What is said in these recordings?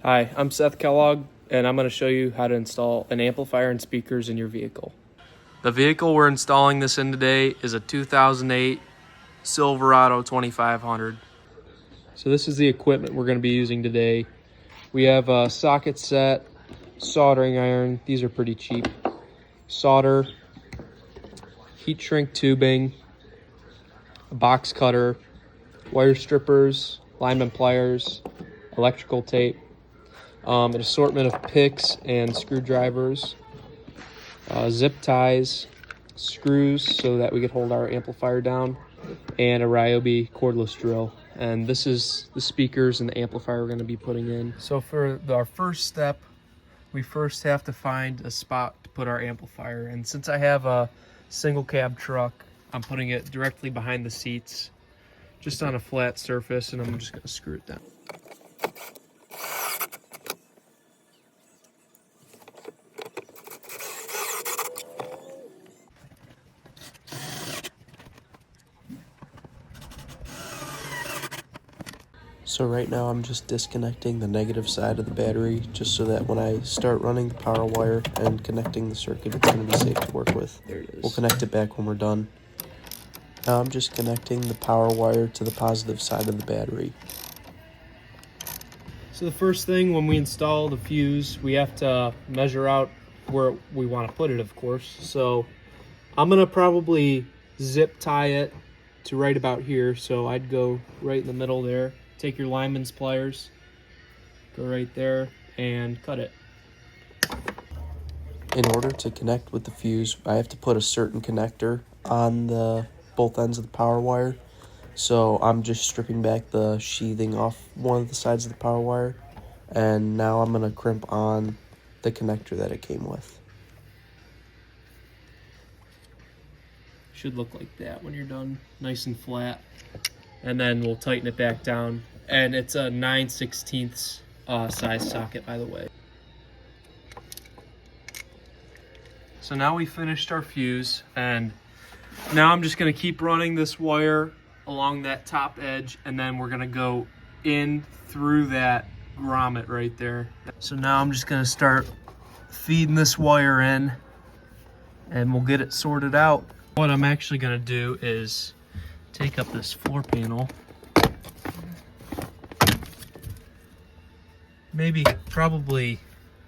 Hi, I'm Seth Kellogg, and I'm going to show you how to install an amplifier and speakers in your vehicle. The vehicle we're installing this in today is a 2008 Silverado 2500. So this is the equipment we're going to be using today. We have a socket set, soldering iron, these are pretty cheap, solder, heat shrink tubing, a box cutter, wire strippers, lineman pliers, electrical tape, an assortment of picks and screwdrivers, zip ties, screws so that we could hold our amplifier down, and a Ryobi cordless drill. And this is the speakers and the amplifier we're going to be putting in. So for our first step, we first have to find a spot to put our amplifier. And since I have a single cab truck, I'm putting it directly behind the seats, just on a flat surface, and I'm just going to screw it down. So right now I'm just disconnecting the negative side of the battery just so that when I start running the power wire and connecting the circuit, it's going to be safe to work with. There it is. We'll connect it back when we're done. Now I'm just connecting the power wire to the positive side of the battery. So the first thing when we install the fuse, we have to measure out where we want to put it, of course. So I'm going to probably zip tie it to right about here. So I'd go right in the middle there. Take your lineman's pliers, go right there, and cut it. In order to connect with the fuse, I have to put a certain connector on both ends of the power wire. So I'm just stripping back the sheathing off one of the sides of the power wire, and now I'm going to crimp on the connector that it came with. Should look like that when you're done, nice and flat. And then we'll tighten it back down. And it's a 9/16 size socket, by the way. So now we finished our fuse, and now I'm just gonna keep running this wire along that top edge, and then we're gonna go in through that grommet right there. So now I'm just gonna start feeding this wire in, and we'll get it sorted out. What I'm actually gonna do is take up this floor panel, probably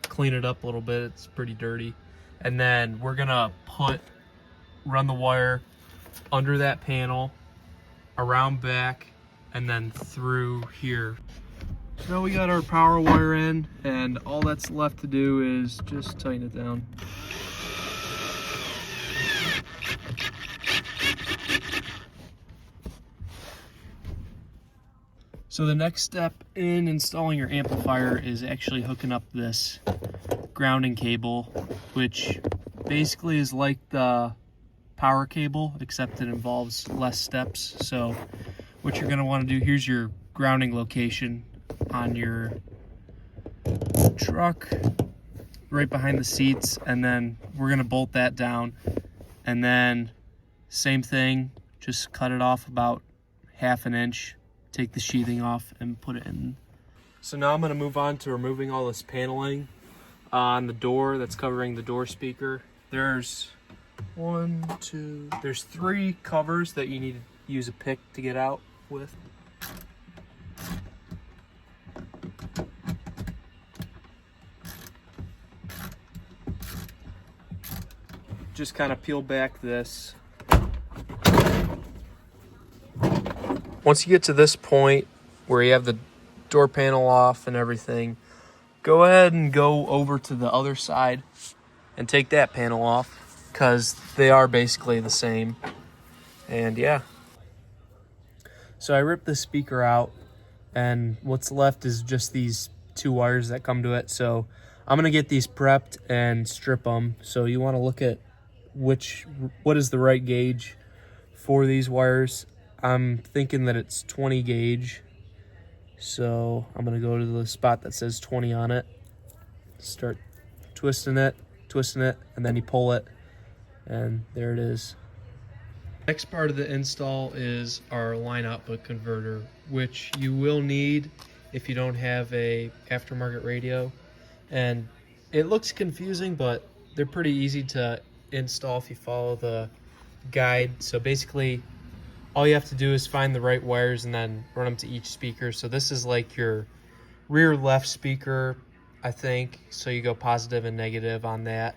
clean it up a little bit, it's pretty dirty, and then we're gonna run the wire under that panel, around back, and then through here. So now we got our power wire in, and all that's left to do is just tighten it down. So the next step in installing your amplifier is actually hooking up this grounding cable, which basically is like the power cable, except it involves less steps. So what you're going to want to do, here's your grounding location on your truck, right behind the seats, and then we're going to bolt that down. And then same thing, just cut it off about 1/2 inch. Take the sheathing off and put it in. So now I'm going to move on to removing all this paneling on the door that's covering the door speaker. There's 3 covers that you need to use a pick to get out with. Just kind of peel back this. Once you get to this point where you have the door panel off and everything, go ahead and go over to the other side and take that panel off, because they are basically the same. And yeah. So I ripped the speaker out, and what's left is just these 2 wires that come to it. So I'm gonna get these prepped and strip them. So you wanna look at what is the right gauge for these wires. I'm thinking that it's 20 gauge, so I'm gonna go to the spot that says 20 on it, start twisting it, and then you pull it, and there it is. Next part of the install is our line output converter, which you will need if you don't have a aftermarket radio. And it looks confusing, but they're pretty easy to install if you follow the guide. So basically, all you have to do is find the right wires and then run them to each speaker. So this is like your rear left speaker, I think. So you go positive and negative on that.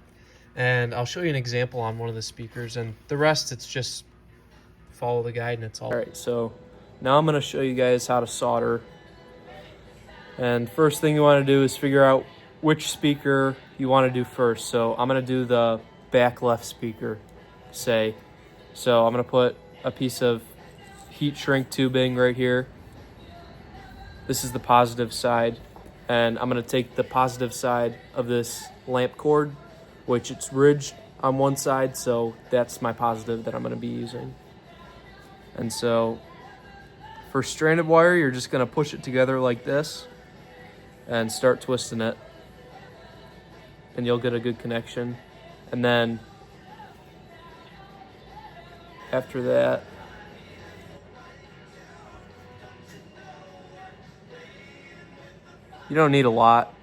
And I'll show you an example on one of the speakers, and the rest, it's just follow the guide and it's all right. So now I'm going to show you guys how to solder. And first thing you want to do is figure out which speaker you want to do first. So I'm going to do the back left speaker, say. So I'm going to put a piece of heat shrink tubing right here. This is the positive side. And I'm going to take the positive side of this lamp cord, which it's ridged on one side, so that's my positive that I'm going to be using. And so for stranded wire, you're just going to push it together like this and start twisting it, and you'll get a good connection. And then after that, you don't need a lot.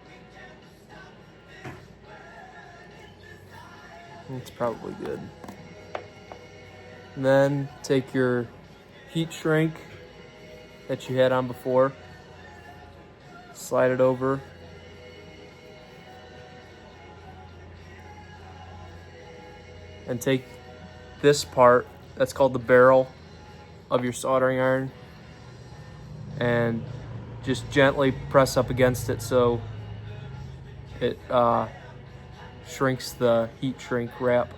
It's probably good. And then take your heat shrink that you had on before, slide it over, and take this part that's called the barrel of your soldering iron and just gently press up against it so it shrinks the heat shrink wrap.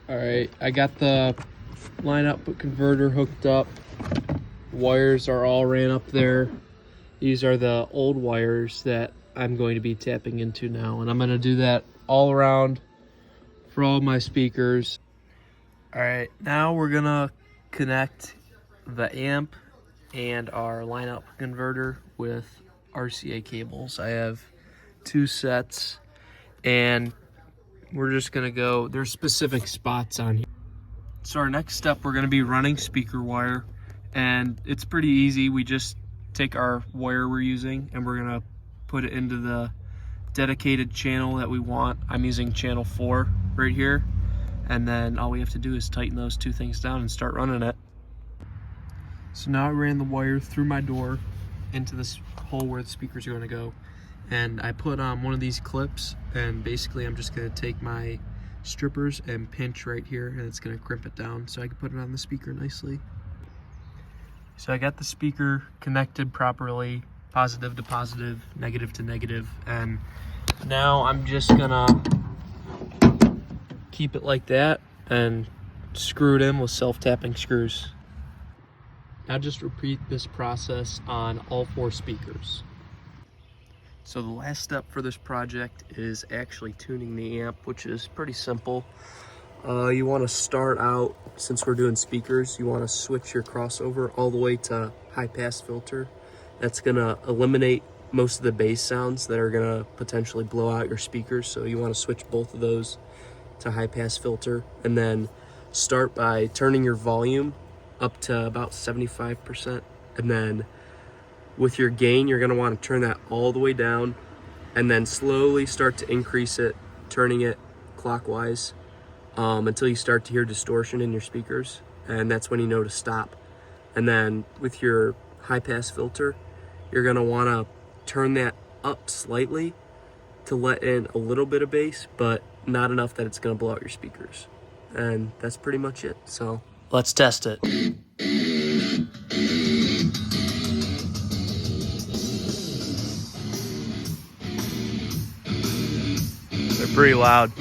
Alright, I got the line output converter hooked up. Wires are all ran up there. These are the old wires that I'm going to be tapping into now, and I'm going to do that all around for all my speakers. Alright, now we're going to connect the amp and our line output converter with RCA cables. I have 2 sets, and we're just gonna go, there's specific spots on here. So our next step, we're gonna be running speaker wire, and it's pretty easy. We just take our wire we're using and we're gonna put it into the dedicated channel that we want. I'm using channel 4 right here, and then all we have to do is tighten those 2 things down and start running it. So now I ran the wire through my door into this hole where the speakers are gonna go. And I put on one of these clips, and basically I'm just gonna take my strippers and pinch right here, and it's gonna crimp it down so I can put it on the speaker nicely. So I got the speaker connected properly, positive to positive, negative to negative, and now I'm just gonna keep it like that and screw it in with self-tapping screws. Now just repeat this process on all 4 speakers. So the last step for this project is actually tuning the amp, which is pretty simple. You want to start out, since we're doing speakers, you want to switch your crossover all the way to high pass filter. That's going to eliminate most of the bass sounds that are going to potentially blow out your speakers. So you want to switch both of those to high pass filter, and then start by turning your volume up to about 75%, and then with your gain, you're going to want to turn that all the way down, and then slowly start to increase it, turning it clockwise until you start to hear distortion in your speakers, and that's when you know to stop. And then with your high pass filter, you're going to want to turn that up slightly to let in a little bit of bass, but not enough that it's going to blow out your speakers. And that's pretty much it. So let's test it. They're pretty loud.